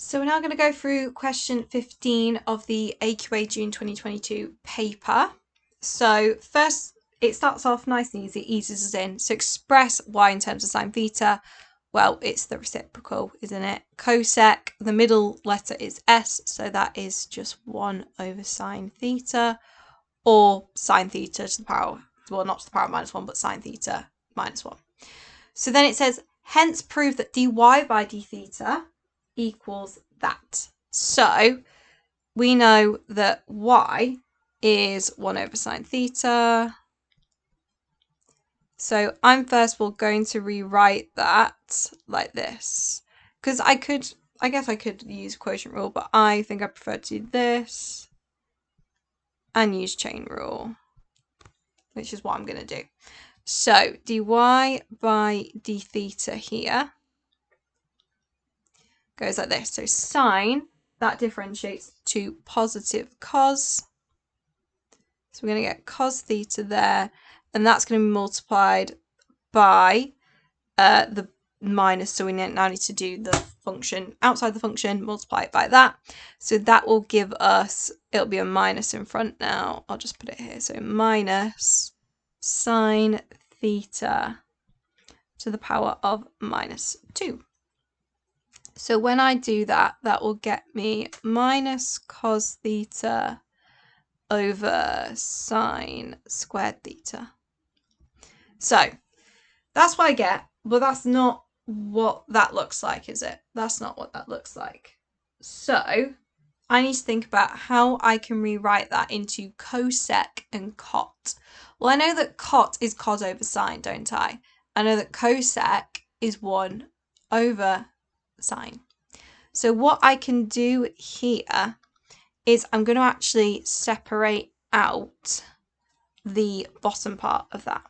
So we're now going to go through question 15 of the AQA June 2022 paper. So first, it starts off nice and easy, eases us in. So express y in terms of sine theta. Well, it's the reciprocal, isn't it? Cosec, the middle letter is s, so that is just 1 over sine theta, or sine theta to the power, well, not to the power of minus 1, but sine theta minus 1. So then it says, hence prove that dy by d theta equals that. So we know that y is 1 over sine theta. So I'm first of all going to rewrite that like this, because I guess I could use quotient rule, but I think I prefer to do this and use chain rule, which is what I'm going to do. So dy by d theta here goes like this. So sine, that differentiates to positive cos. So we're going to get cos theta there, and that's going to be multiplied by the minus. So we now need to do the function outside the function, multiply it by that. So that will give us, it'll be a minus in front now. I'll just put it here. So minus sine theta to the power of minus 2. So when I do that, that will get me minus cos theta over sine squared theta. So that's what I get, but that's not what that looks like, is it? That's not what that looks like. So I need to think about how I can rewrite that into cosec and cot. Well, I know that cot is cos over sine, don't I? I know that cosec is 1 over sine. So what I can do here is I'm going to actually separate out the bottom part of that.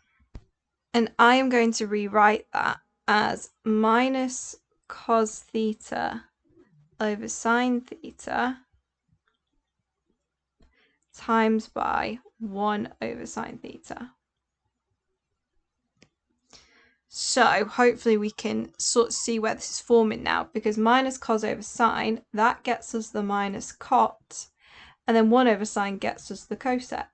And I am going to rewrite that as minus cos theta over sine theta times by 1 over sine theta. So hopefully we can sort of see where this is forming now, because minus cos over sine, that gets us the minus cot, and then 1 over sine gets us the cosec.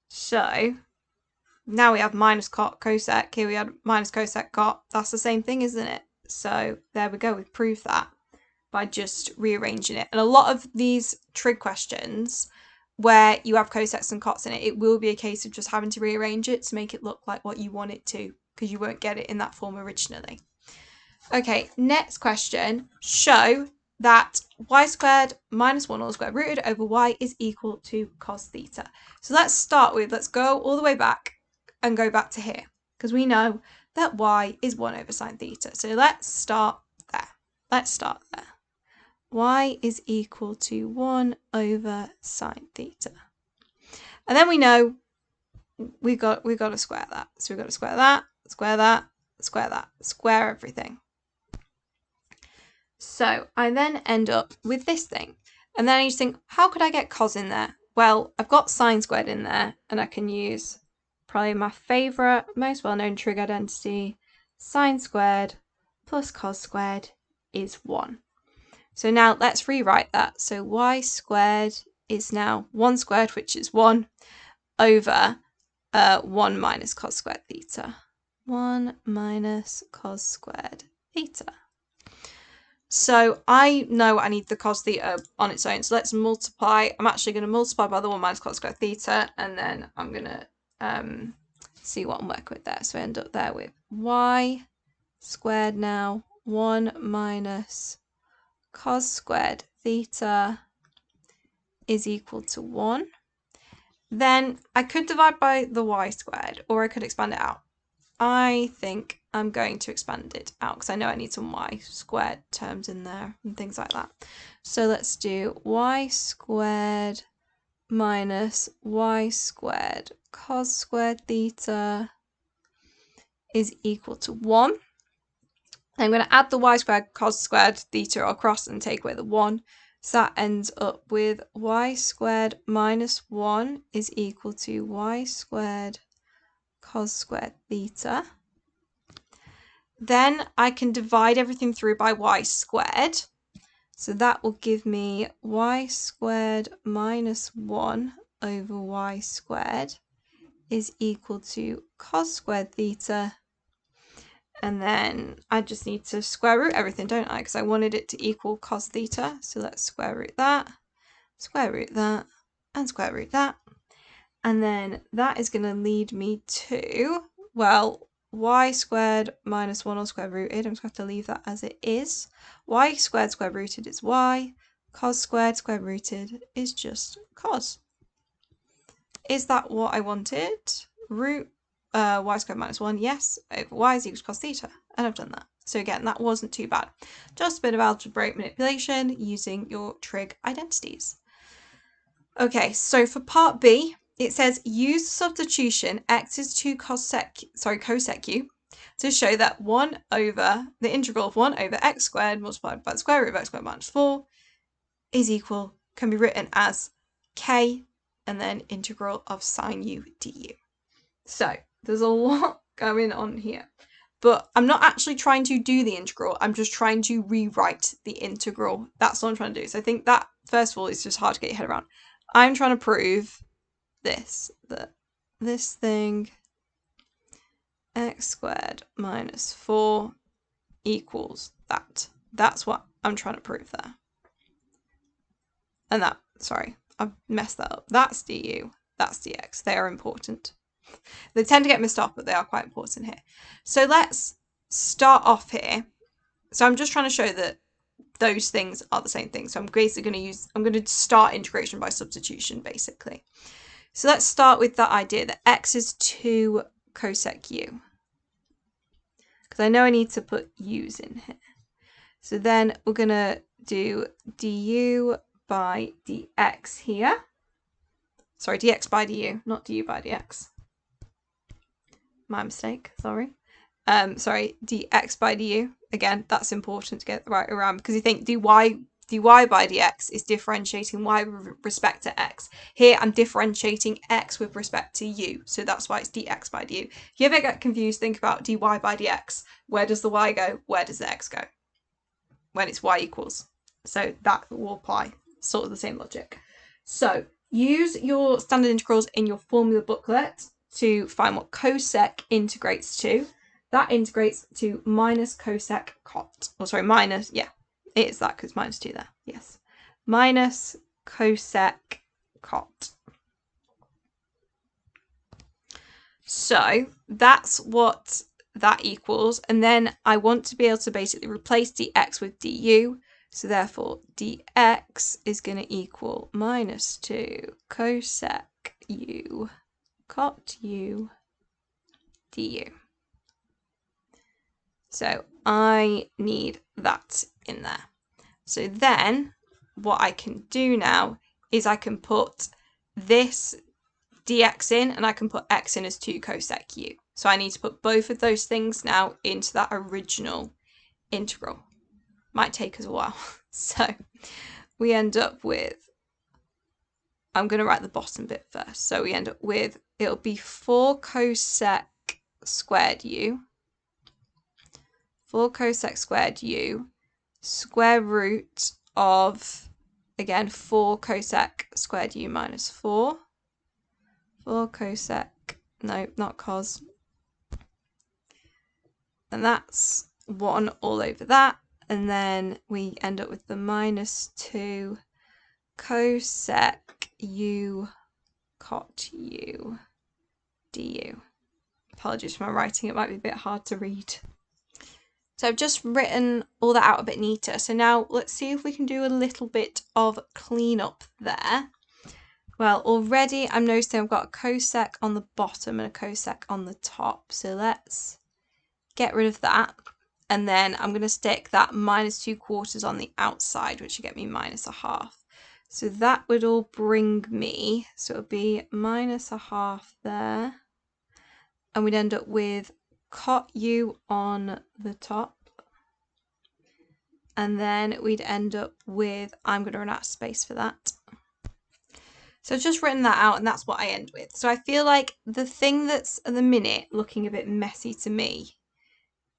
So now we have minus cot cosec, here we have minus cosec cot, that's the same thing, isn't it? So there we go, we've proved that by just rearranging it. And a lot of these trig questions where you have cosecs and cots in it, it will be a case of just having to rearrange it to make it look like what you want it to, because you won't get it in that form originally. Okay, next question. Show that y squared minus 1 all squared rooted over y is equal to cos theta. So let's go all the way back and go back to here, because we know that y is 1 over sine theta. So let's start there. Y is equal to 1 over sine theta. And then we know we've got to square that. So we've got to square that, square that, square that, square everything. So I then end up with this thing. And then I just think, how could I get cos in there? Well, I've got sine squared in there, and I can use probably my favourite, most well-known trig identity, sine squared plus cos squared is 1. So now let's rewrite that. So y squared is now 1 squared, which is 1, over 1 minus cos squared theta. 1 minus cos squared theta. So I know I need the cos theta on its own. So let's multiply. I'm actually going to multiply by the 1 minus cos squared theta, and then I'm going to see what I'm working with there. So I end up there with y squared now, 1 minus cos squared theta is equal to 1. Then I could divide by the y squared, or I could expand it out. I think I'm going to expand it out because I know I need some y squared terms in there and things like that. So let's do y squared minus y squared cos squared theta is equal to 1. I'm going to add the y squared cos squared theta across and take away the 1. So that ends up with y squared minus 1 is equal to y squared cos squared theta. then I can divide everything through by y squared. So that will give me y squared minus 1 over y squared is equal to cos squared theta. And then I just need to square root everything, don't I? Because I wanted it to equal cos theta. So let's square root that, and square root that. And then that is going to lead me to, well, y squared minus 1 all square rooted. I'm just going to have to leave that as it is. Y squared square rooted is y. Cos squared square rooted is just cos. Is that what I wanted? Root y squared minus 1, yes, over y is equal to cos theta. And I've done that. So again, that wasn't too bad. Just a bit of algebraic manipulation using your trig identities. Okay, so for part B, it says use substitution x is 2 cosec u to show that 1 over the integral of 1 over x squared multiplied by the square root of x squared minus 4 is equal, can be written as k and then integral of sine u du. So there's a lot going on here, but I'm not actually trying to do the integral. I'm just trying to rewrite the integral. That's what I'm trying to do. So I think that, first of all, is just hard to get your head around. I'm trying to prove this, that this thing, x squared minus 4 equals that. That's what I'm trying to prove there. And that, sorry, I've messed that up. That's du, that's dx. They are important. They tend to get messed up, but they are quite important here. So let's start off here. So I'm just trying to show that those things are the same thing. So I'm basically going to start integration by substitution, basically. So let's start with that idea that x is 2 cosec u. Because I know I need to put u's in here. So then we're going to do du by dx here. Sorry, dx by du, not du by dx. My mistake, sorry. Sorry, dx by du. Again, that's important to get right around because you think dy by dx is differentiating y with respect to x. Here, I'm differentiating x with respect to u, so that's why it's dx by du. If you ever get confused, think about dy by dx. Where does the y go? Where does the x go? When it's y equals. So that will apply, sort of the same logic. So use your standard integrals in your formula booklet to find what cosec integrates to. That integrates to minus cosec cot. Or sorry, minus, yeah, it is that because minus 2 there. Yes. Minus cosec cot. So that's what that equals. And then I want to be able to basically replace dx with du. So therefore, dx is going to equal minus 2 cosec u cot u du. So I need that in there. So then what I can do now is I can put this dx in and I can put x in as 2 cosec u. So I need to put both of those things now into that original integral. Might take us a while. So we end up with, I'm going to write the bottom bit first. So we end up with, it'll be 4 cosec squared u, 4 cosec squared u, square root of, again, 4 cosec squared u minus 4. 4 cosec, no, not cos. And that's 1 all over that. And then we end up with the minus 2 cosec u cot u du. Apologies for my writing, it might be a bit hard to read. So I've just written all that out a bit neater. So now let's see if we can do a little bit of cleanup there. Well, already I'm noticing I've got a cosec on the bottom and a cosec on the top. So let's get rid of that. And then I'm going to stick that minus 2/4 on the outside, which will get me minus 1/2. So that would all bring me, so it would be minus 1/2 there. And we'd end up with cot u on the top. And then we'd end up with, I'm going to run out of space for that. So I've just written that out and that's what I end with. So I feel like the thing that's at the minute looking a bit messy to me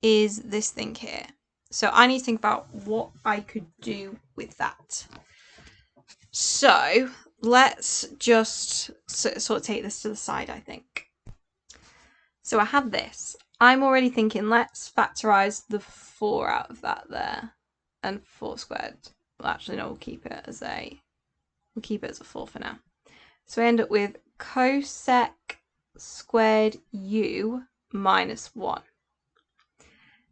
is this thing here. So I need to think about what I could do with that. So let's just sort of take this to the side, I think. So I have this. I'm already thinking, let's factorize the 4 out of that there. And 4 squared. Well, actually, no, we'll keep it as a 4 for now. So I end up with cosec squared u minus 1.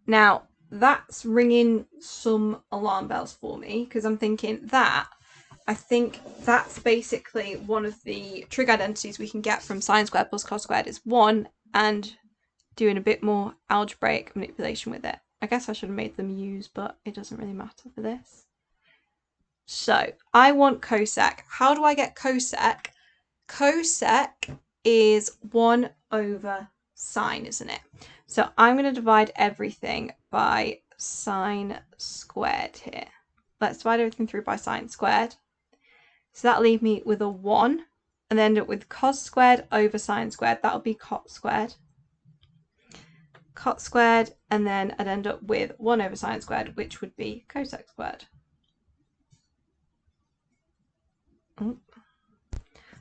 Now, that's ringing some alarm bells for me, because I'm thinking I think that's basically one of the trig identities we can get from sine squared plus cos squared is 1, and doing a bit more algebraic manipulation with it. I guess I should have made them use, but it doesn't really matter for this. So I want cosec. How do I get cosec? Cosec is 1 over sine, isn't it? So I'm going to divide everything by sine squared here. Let's divide everything through by sine squared. So that'll leave me with a 1, and then end up with cos squared over sine squared. That'll be cot squared. Cot squared, and then I'd end up with 1 over sine squared, which would be cosec squared. Oh.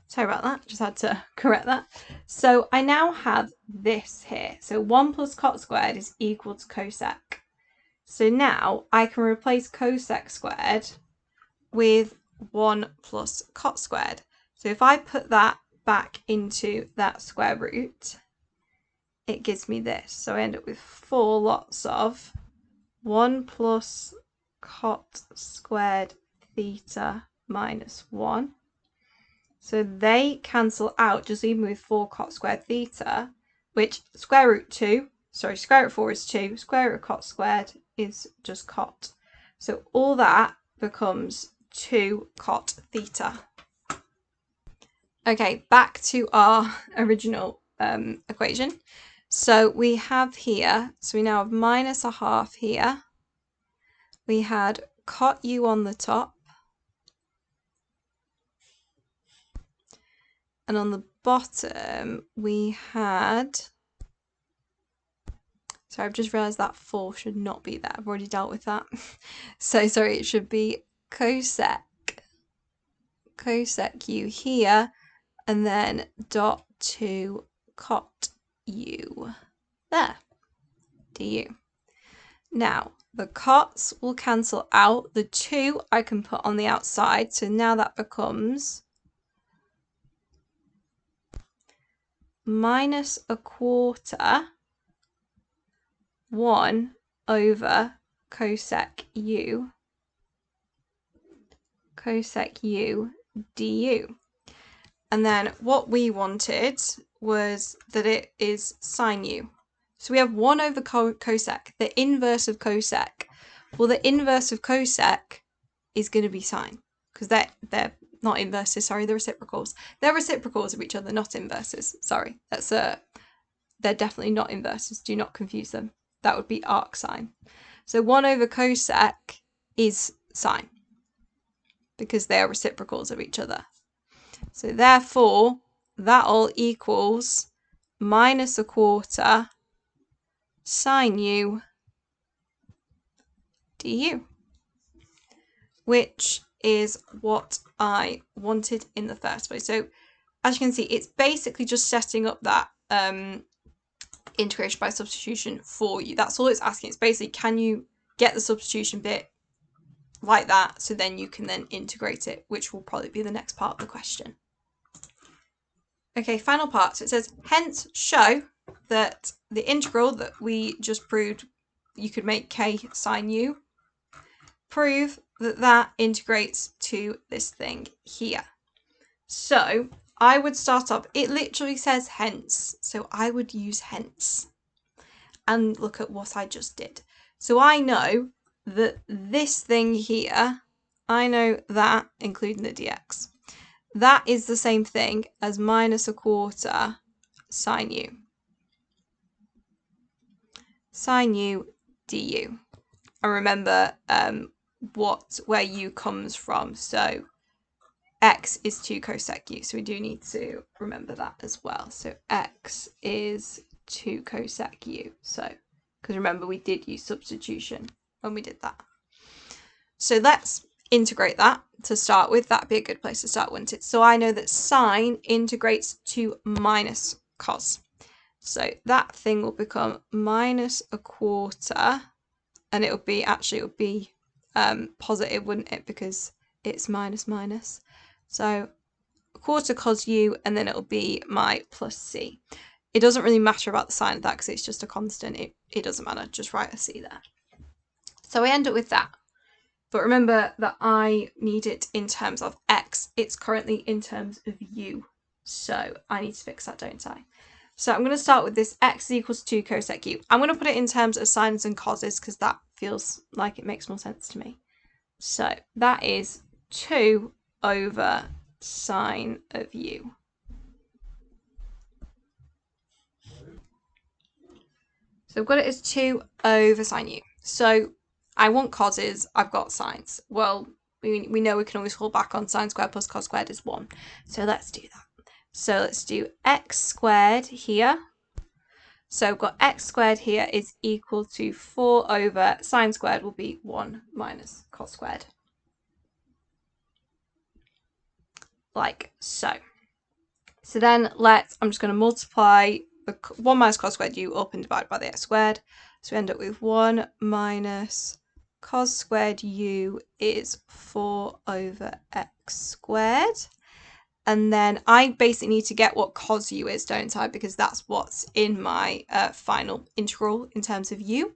Sorry about that, just had to correct that. So I now have this here. So 1 plus cot squared is equal to cosec. So now I can replace cosec squared with 1 plus cot squared. So if I put that back into that square root, it gives me this. So I end up with 4 lots of 1 plus cot squared theta minus 1. So they cancel out, just leaving me with 4 cot squared theta, which square root 4 is 2, square root of cot squared is just cot. So all that becomes 2 cot theta. Okay, back to our original equation. So we have here, so we now have minus a half here. We had cot u on the top. And on the bottom, we had, sorry, I've just realised that 4 should not be there. I've already dealt with that. So sorry, it should be cosec u here, and then dot 2 cot u there, du. Now, the cots will cancel out. The 2 I can put on the outside, so now that becomes minus a quarter 1 over cosec u du. And then what we wanted was that it is sine u. So we have 1 over cosec, the inverse of cosec. Well, the inverse of cosec is going to be sine, because they're not inverses, sorry, they're reciprocals. They're reciprocals of each other, not inverses. Sorry, they're definitely not inverses. Do not confuse them. That would be arc sine. So 1 over cosec is sine, because they are reciprocals of each other. So therefore, that all equals minus a quarter sine u du, which is what I wanted in the first place. So as you can see, it's basically just setting up that integration by substitution for you. That's all it's asking. It's basically, can you get the substitution bit like that, so then you can then integrate it, which will probably be the next part of the question. Okay, final part. So it says, hence show that the integral that we just proved you could make k sine u, prove that that integrates to this thing here. So I would start up, it literally says hence, so I would use hence and look at what I just did. So I know that this thing here, I know that, including the dx, that is the same thing as minus a quarter sine u. Sine u du. And remember where u comes from. So x is 2 cosec u. So we do need to remember that as well. So x is 2 cosec u. So because remember we did use substitution when we did that. So let's integrate that to start with. That'd be a good place to start, wouldn't it? So I know that sine integrates to minus cos. So that thing will become minus a quarter, and it would be positive, wouldn't it? Because it's minus minus. So a quarter cos u, and then it'll be my plus c. It doesn't really matter about the sign of that because it's just a constant. It doesn't matter. Just write a c there. So I end up with that. But remember that I need it in terms of x. It's currently in terms of u. So I need to fix that, don't I? So I'm going to start with this x is equal to 2 cosec u. I'm going to put it in terms of sines and coses because that feels like it makes more sense to me. So that is 2 over sine of u. So I've got it as 2 over sine u. So I want coses, I've got sines. Well, we know we can always fall back on sine squared plus cos squared is 1. So let's do that. So let's do x squared here. So we've got x squared here is equal to 4 over sine squared will be 1 minus cos squared. Like so. So then I'm just going to multiply the 1 minus cos squared u up and divide by the x squared. So we end up with 1 minus cos squared u is 4 over x squared. And then I basically need to get what cos u is, don't I? Because that's what's in my final integral in terms of u.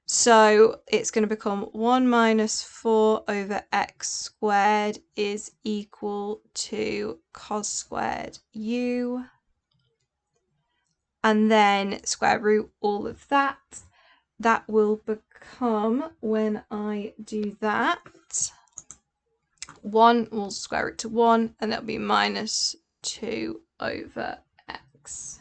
So it's going to become 1 minus 4 over x squared is equal to cos squared u. And then square root all of that. That will become, when I do that, 1 will square root to 1, and that'll be minus 2 over x.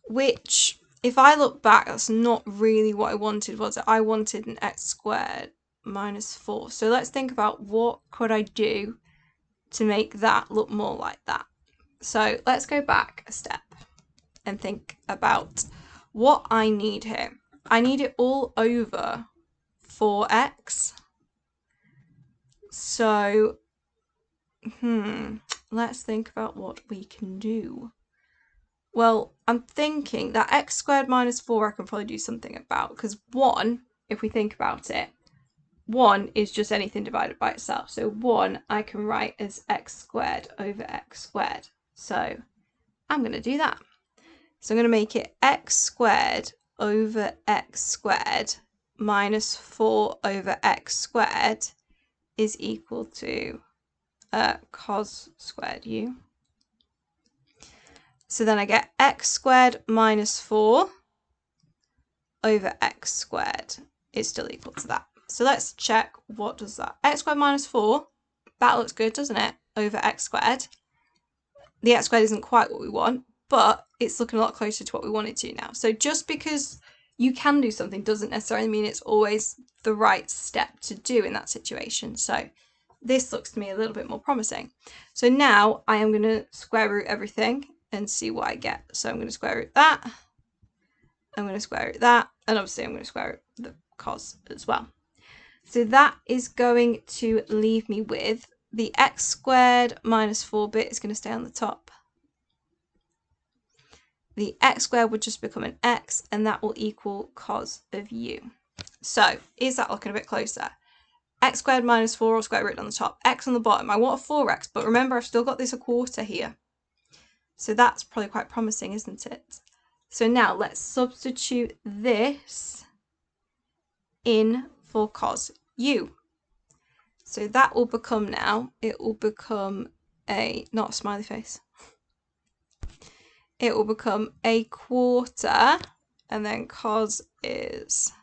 Which, if I look back, that's not really what I wanted, was it? I wanted an x squared minus 4. So let's think about what could I do to make that look more like that. So let's go back a step and think about what I need here. I need it all over 4x. So, let's think about what we can do. Well, I'm thinking that x squared minus 4 I can probably do something about, because 1, if we think about it, 1 is just anything divided by itself. So 1 I can write as x squared over x squared. So I'm going to do that. So I'm going to make it x squared over x squared minus 4 over x squared is equal to cos squared u. So then I get x squared minus 4 over x squared is still equal to that. So let's check, what does that? X squared minus 4, that looks good, doesn't it? Over x squared. The x squared isn't quite what we want, but it's looking a lot closer to what we want it to now. So just because you can do something doesn't necessarily mean it's always the right step to do in that situation. So this looks to me a little bit more promising. So now I am going to square root everything and see what I get. So I'm going to square root that. I'm going to square root that. And obviously I'm going to square root the cos as well. So that is going to leave me with the x squared minus 4 bit is going to stay on the top. The x squared would just become an x, and that will equal cos of u. So is that looking a bit closer? X squared minus 4 or square root on the top, x on the bottom. I want a 4x, but remember I've still got this a quarter here. So that's probably quite promising, isn't it? So now let's substitute this in for cos u. So that will become now, it will become not a smiley face. It will become a quarter, and then cos is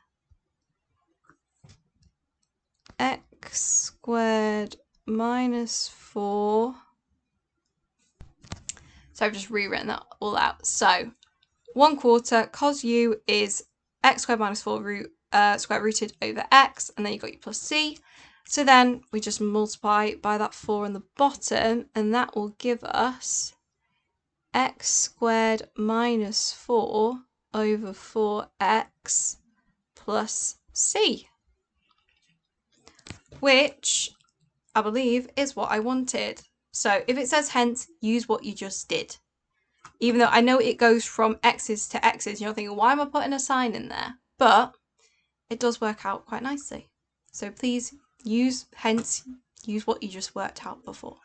x squared minus 4. So I've just rewritten that all out. So 1 quarter cos u is x squared minus 4 square rooted over x, and then you've got your plus c. So then we just multiply by that 4 on the bottom, and that will give us x squared minus 4 over 4x plus c, which I believe is what I wanted. So if it says hence, use what you just did. Even though I know it goes from x's to x's, you're thinking, why am I putting a sign in there? But it does work out quite nicely. So please use hence, use what you just worked out before.